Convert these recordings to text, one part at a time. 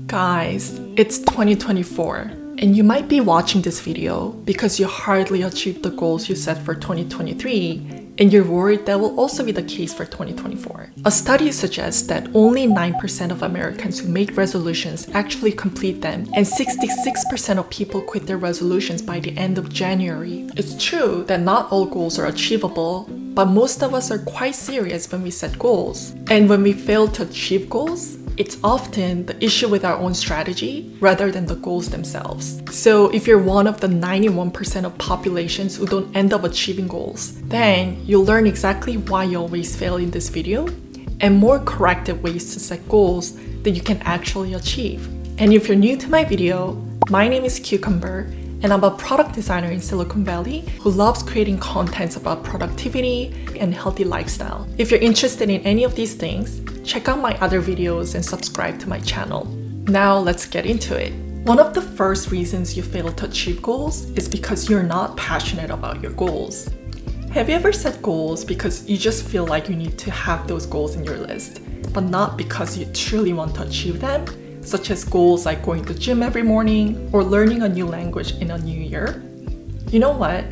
Guys, it's 2024 and you might be watching this video because you hardly achieved the goals you set for 2023 and you're worried that will also be the case for 2024. A study suggests that only 9% of Americans who make resolutions actually complete them and 66% of people quit their resolutions by the end of January. It's true that not all goals are achievable, but most of us are quite serious when we set goals. And when we fail to achieve goals, it's often the issue with our own strategy rather than the goals themselves. So if you're one of the 91% of populations who don't end up achieving goals, then you'll learn exactly why you always fail in this video and more corrective ways to set goals that you can actually achieve. And if you're new to my video, my name is Cucumber and I'm a product designer in Silicon Valley who loves creating contents about productivity and healthy lifestyle. If you're interested in any of these things, check out my other videos and subscribe to my channel. Now let's get into it. One of the first reasons you fail to achieve goals is because you're not passionate about your goals. Have you ever set goals because you just feel like you need to have those goals in your list, but not because you truly want to achieve them? Such as goals like going to the gym every morning or learning a new language in a new year? You know what?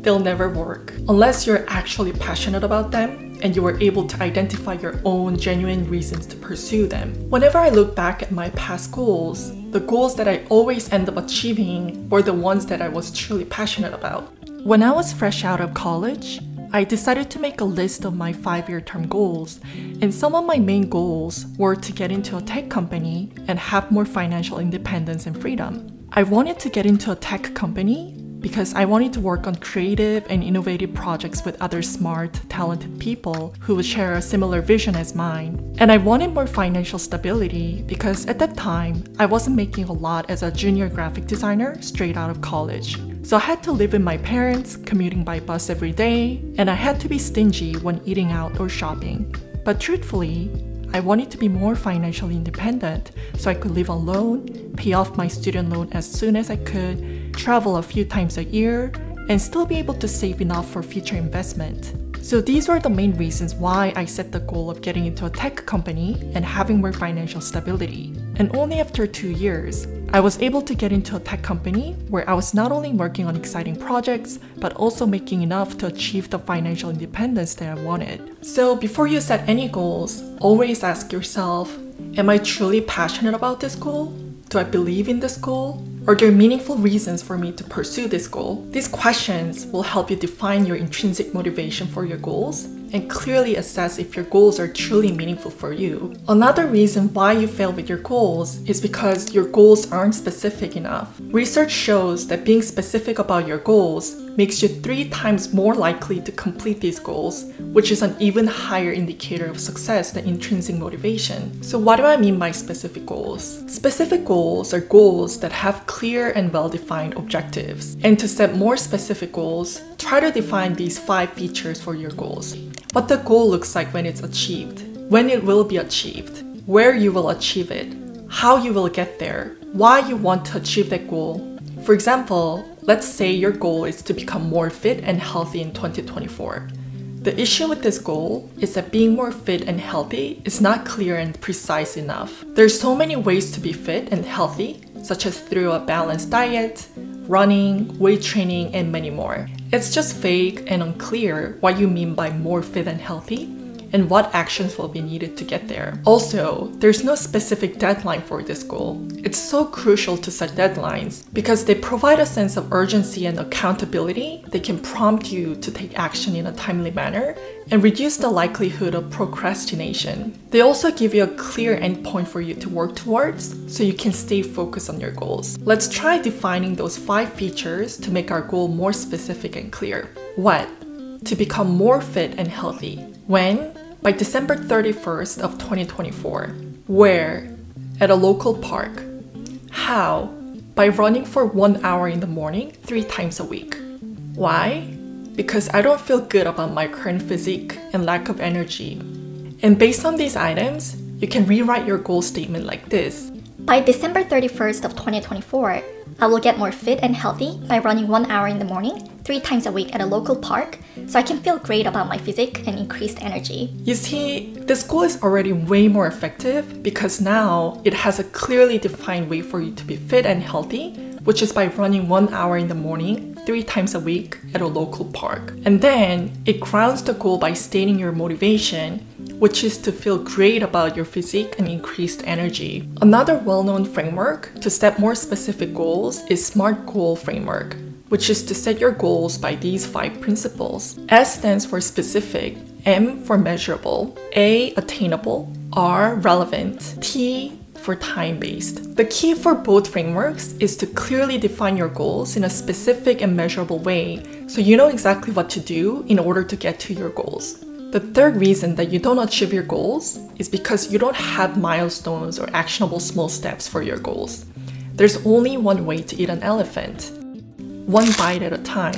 They'll never work unless you're actually passionate about them and you were able to identify your own genuine reasons to pursue them. Whenever I look back at my past goals, the goals that I always end up achieving were the ones that I was truly passionate about. When I was fresh out of college, I decided to make a list of my 5-year term goals, and some of my main goals were to get into a tech company and have more financial independence and freedom. I wanted to get into a tech company because I wanted to work on creative and innovative projects with other smart, talented people who would share a similar vision as mine. And I wanted more financial stability because at that time, I wasn't making a lot as a junior graphic designer straight out of college. So I had to live with my parents, commuting by bus every day, and I had to be stingy when eating out or shopping. But truthfully, I wanted to be more financially independent so I could live alone, pay off my student loan as soon as I could, travel a few times a year, and still be able to save enough for future investment. So these were the main reasons why I set the goal of getting into a tech company and having more financial stability. And only after 2 years, I was able to get into a tech company where I was not only working on exciting projects, but also making enough to achieve the financial independence that I wanted. So before you set any goals, always ask yourself, am I truly passionate about this goal? Do I believe in this goal? Are there meaningful reasons for me to pursue this goal? These questions will help you define your intrinsic motivation for your goals and clearly assess if your goals are truly meaningful for you. Another reason why you fail with your goals is because your goals aren't specific enough. Research shows that being specific about your goals makes you 3 times more likely to complete these goals, which is an even higher indicator of success than intrinsic motivation. So what do I mean by specific goals? Specific goals are goals that have clear and well-defined objectives. And to set more specific goals, try to define these 5 features for your goals. What the goal looks like when it's achieved, when it will be achieved, where you will achieve it, how you will get there, why you want to achieve that goal. For example, let's say your goal is to become more fit and healthy in 2024. The issue with this goal is that being more fit and healthy is not clear and precise enough. There's so many ways to be fit and healthy, such as through a balanced diet, running, weight training, and many more. It's just vague and unclear what you mean by more fit and healthy and what actions will be needed to get there. Also, there's no specific deadline for this goal. It's so crucial to set deadlines because they provide a sense of urgency and accountability that can prompt you to take action in a timely manner and reduce the likelihood of procrastination. They also give you a clear endpoint for you to work towards so you can stay focused on your goals. Let's try defining those 5 features to make our goal more specific and clear. What? To become more fit and healthy. When? By December 31st of 2024. Where? At a local park. How? By running for 1 hour in the morning 3 times a week. Why? Because I don't feel good about my current physique and lack of energy. And based on these items, you can rewrite your goal statement like this. By December 31st of 2024, I will get more fit and healthy by running 1 hour in the morning, 3 times a week at a local park, so I can feel great about my physique and increased energy. You see, this goal is already way more effective because now it has a clearly defined way for you to be fit and healthy, which is by running 1 hour in the morning, 3 times a week at a local park. And then it grounds the goal by stating your motivation, which is to feel great about your physique and increased energy. Another well-known framework to set more specific goals is SMART goal framework, which is to set your goals by these 5 principles. S stands for specific, M for measurable, A attainable, R relevant, T for time-based. The key for both frameworks is to clearly define your goals in a specific and measurable way so you know exactly what to do in order to get to your goals. The third reason that you don't achieve your goals is because you don't have milestones or actionable small steps for your goals. There's only one way to eat an elephant, one bite at a time.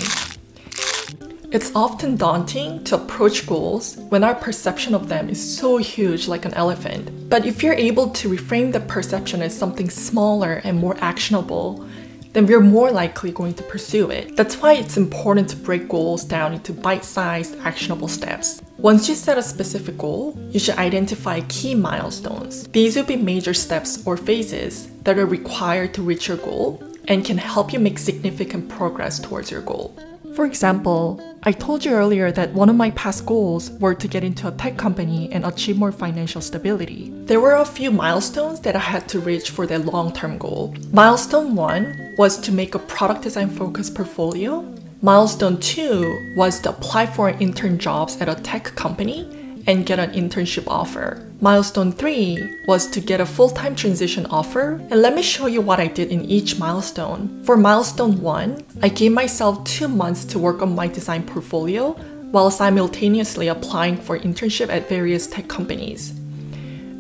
It's often daunting to approach goals when our perception of them is so huge like an elephant. But if you're able to reframe the perception as something smaller and more actionable, then we're more likely going to pursue it. That's why it's important to break goals down into bite-sized, actionable steps. Once you set a specific goal, you should identify key milestones. These will be major steps or phases that are required to reach your goal and can help you make significant progress towards your goal. For example, I told you earlier that one of my past goals were to get into a tech company and achieve more financial stability. There were a few milestones that I had to reach for that long-term goal. Milestone 1 was to make a product design focused portfolio. Milestone 2 was to apply for intern jobs at a tech company and get an internship offer. Milestone 3 was to get a full-time transition offer, and let me show you what I did in each milestone. For milestone 1, I gave myself 2 months to work on my design portfolio while simultaneously applying for internship at various tech companies.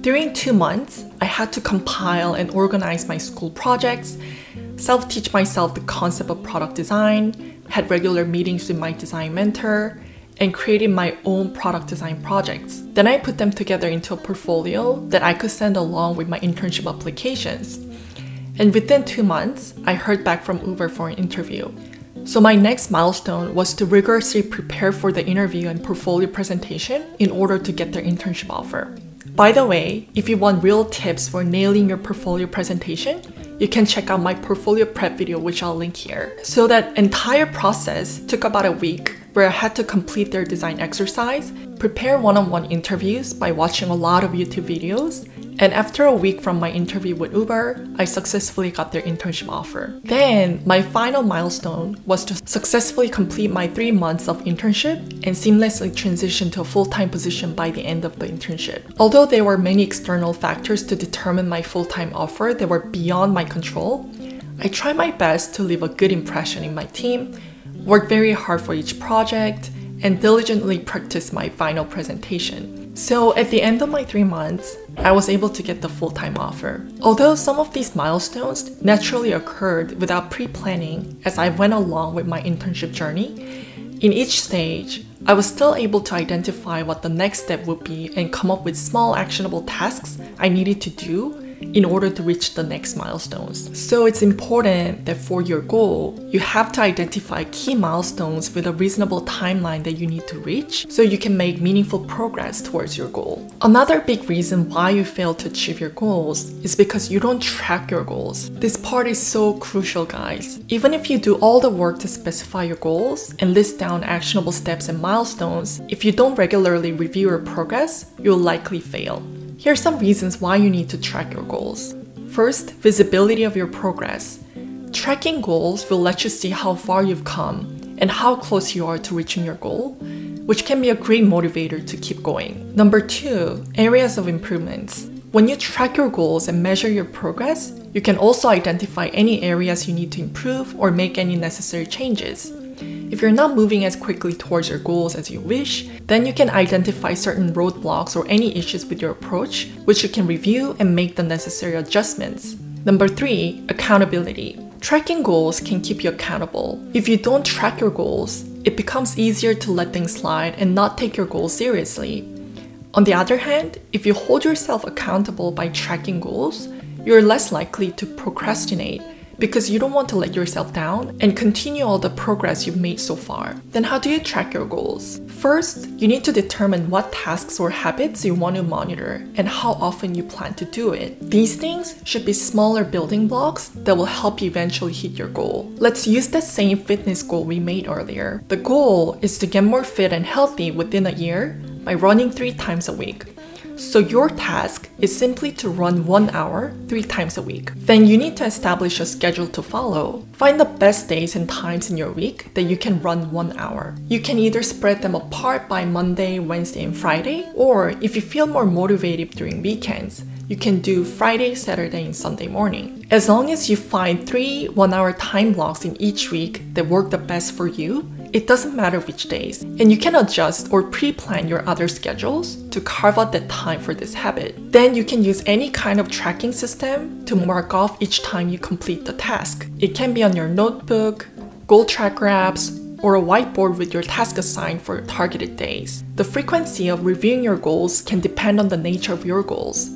During 2 months, I had to compile and organize my school projects, self-teach myself the concept of product design, had regular meetings with my design mentor, and created my own product design projects. Then I put them together into a portfolio that I could send along with my internship applications. And within 2 months, I heard back from Uber for an interview. So my next milestone was to rigorously prepare for the interview and portfolio presentation in order to get their internship offer. By the way, if you want real tips for nailing your portfolio presentation, you can check out my portfolio prep video, which I'll link here. So that entire process took about a week, where I had to complete their design exercise, prepare one-on-one interviews by watching a lot of YouTube videos, and after a week from my interview with Uber, I successfully got their internship offer. Then, my final milestone was to successfully complete my 3 months of internship and seamlessly transition to a full-time position by the end of the internship. Although there were many external factors to determine my full-time offer that were beyond my control, I tried my best to leave a good impression in my team, worked very hard for each project, and diligently practiced my final presentation. So at the end of my 3 months, I was able to get the full-time offer. Although some of these milestones naturally occurred without pre-planning as I went along with my internship journey, in each stage, I was still able to identify what the next step would be and come up with small actionable tasks I needed to do in order to reach the next milestones. So it's important that for your goal, you have to identify key milestones with a reasonable timeline that you need to reach so you can make meaningful progress towards your goal. Another big reason why you fail to achieve your goals is because you don't track your goals. This part is so crucial, guys. Even if you do all the work to specify your goals and list down actionable steps and milestones, if you don't regularly review your progress, you'll likely fail. Here are some reasons why you need to track your goals. First, visibility of your progress. Tracking goals will let you see how far you've come and how close you are to reaching your goal, which can be a great motivator to keep going. Number 2, areas of improvements. When you track your goals and measure your progress, you can also identify any areas you need to improve or make any necessary changes. If you're not moving as quickly towards your goals as you wish, then you can identify certain roadblocks or any issues with your approach, which you can review and make the necessary adjustments. Number 3, accountability. Tracking goals can keep you accountable. If you don't track your goals, it becomes easier to let things slide and not take your goals seriously. On the other hand, if you hold yourself accountable by tracking goals, you're less likely to procrastinate, because you don't want to let yourself down and continue all the progress you've made so far. Then how do you track your goals? First, you need to determine what tasks or habits you want to monitor and how often you plan to do it. These things should be smaller building blocks that will help you eventually hit your goal. Let's use the same fitness goal we made earlier. The goal is to get more fit and healthy within a year by running 3 times a week. So your task is simply to run 1 hour 3 times a week. Then you need to establish a schedule to follow. Find the best days and times in your week that you can run 1 hour. You can either spread them apart by Monday, Wednesday, and Friday, or if you feel more motivated during weekends, you can do Friday, Saturday, and Sunday morning. As long as you find 3 1-hour time blocks in each week that work the best for you, it doesn't matter which days, and you can adjust or pre-plan your other schedules to carve out that time for this habit. Then you can use any kind of tracking system to mark off each time you complete the task. It can be on your notebook, goal tracker apps, or a whiteboard with your task assigned for targeted days. The frequency of reviewing your goals can depend on the nature of your goals.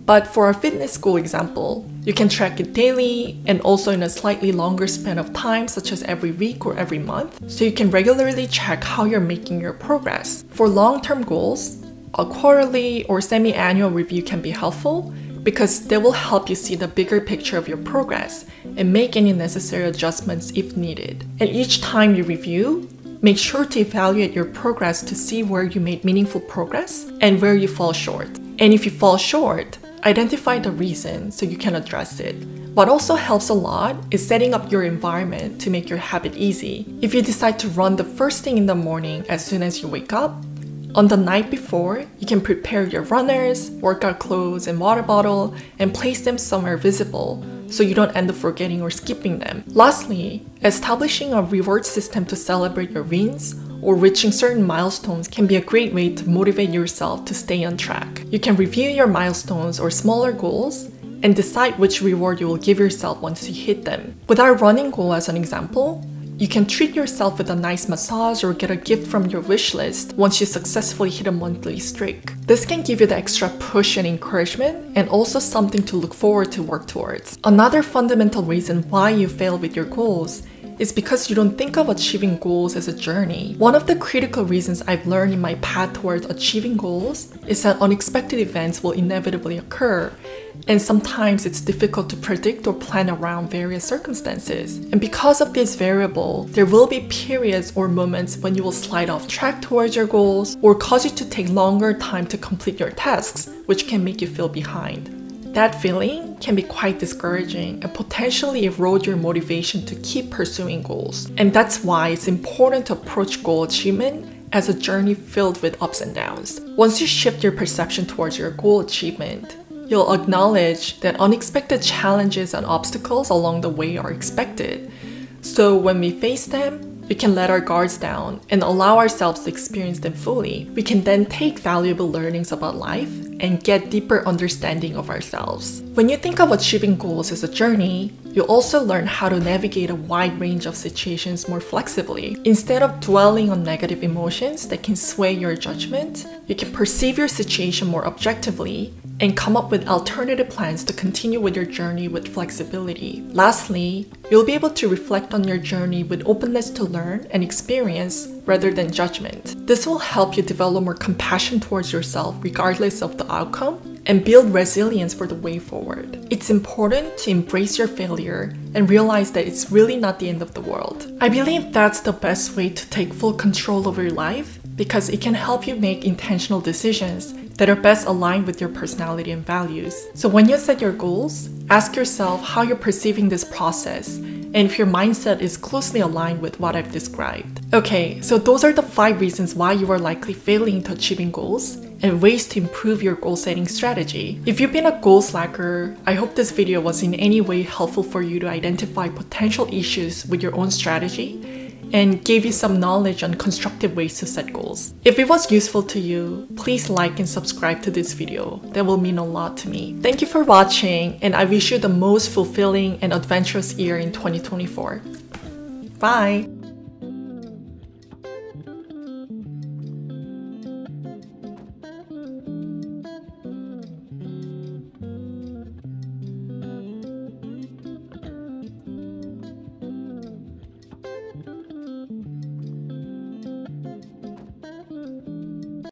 But for our fitness goal example, you can track it daily and also in a slightly longer span of time, such as every week or every month, so you can regularly check how you're making your progress. For long-term goals, a quarterly or semi-annual review can be helpful because they will help you see the bigger picture of your progress and make any necessary adjustments if needed. And each time you review, make sure to evaluate your progress to see where you made meaningful progress and where you fall short. And if you fall short, identify the reason so you can address it. What also helps a lot is setting up your environment to make your habit easy. If you decide to run the first thing in the morning as soon as you wake up, on the night before, you can prepare your runners, workout clothes, and water bottle and place them somewhere visible so you don't end up forgetting or skipping them. Lastly, establishing a reward system to celebrate your wins or reaching certain milestones can be a great way to motivate yourself to stay on track. You can review your milestones or smaller goals and decide which reward you will give yourself once you hit them. With our running goal as an example, you can treat yourself with a nice massage or get a gift from your wish list once you successfully hit a monthly streak. This can give you the extra push and encouragement and also something to look forward to work towards. Another fundamental reason why you fail with your goals is because you don't think of achieving goals as a journey. One of the critical reasons I've learned in my path towards achieving goals is that unexpected events will inevitably occur, and sometimes it's difficult to predict or plan around various circumstances. And because of this variable, there will be periods or moments when you will slide off track towards your goals or cause you to take longer time to complete your tasks, which can make you feel behind. That feeling can be quite discouraging and potentially erode your motivation to keep pursuing goals. And that's why it's important to approach goal achievement as a journey filled with ups and downs. Once you shift your perception towards your goal achievement, you'll acknowledge that unexpected challenges and obstacles along the way are expected. So when we face them, we can let our guards down and allow ourselves to experience them fully. We can then take valuable learnings about life and get deeper understanding of ourselves. When you think of achieving goals as a journey, you also learn how to navigate a wide range of situations more flexibly. Instead of dwelling on negative emotions that can sway your judgment, you can perceive your situation more objectively and come up with alternative plans to continue with your journey with flexibility. Lastly, you'll be able to reflect on your journey with openness to learn and experience rather than judgment. This will help you develop more compassion towards yourself regardless of the outcome and build resilience for the way forward. It's important to embrace your failure and realize that it's really not the end of the world. I believe that's the best way to take full control over your life because it can help you make intentional decisions that are best aligned with your personality and values. So when you set your goals, ask yourself how you're perceiving this process and if your mindset is closely aligned with what I've described. Okay, so those are the 5 reasons why you are likely failing to achieving goals and ways to improve your goal setting strategy. If you've been a goal slacker, I hope this video was in any way helpful for you to identify potential issues with your own strategy and gave you some knowledge on constructive ways to set goals. If it was useful to you, please like and subscribe to this video. That will mean a lot to me. Thank you for watching, and I wish you the most fulfilling and adventurous year in 2024. Bye!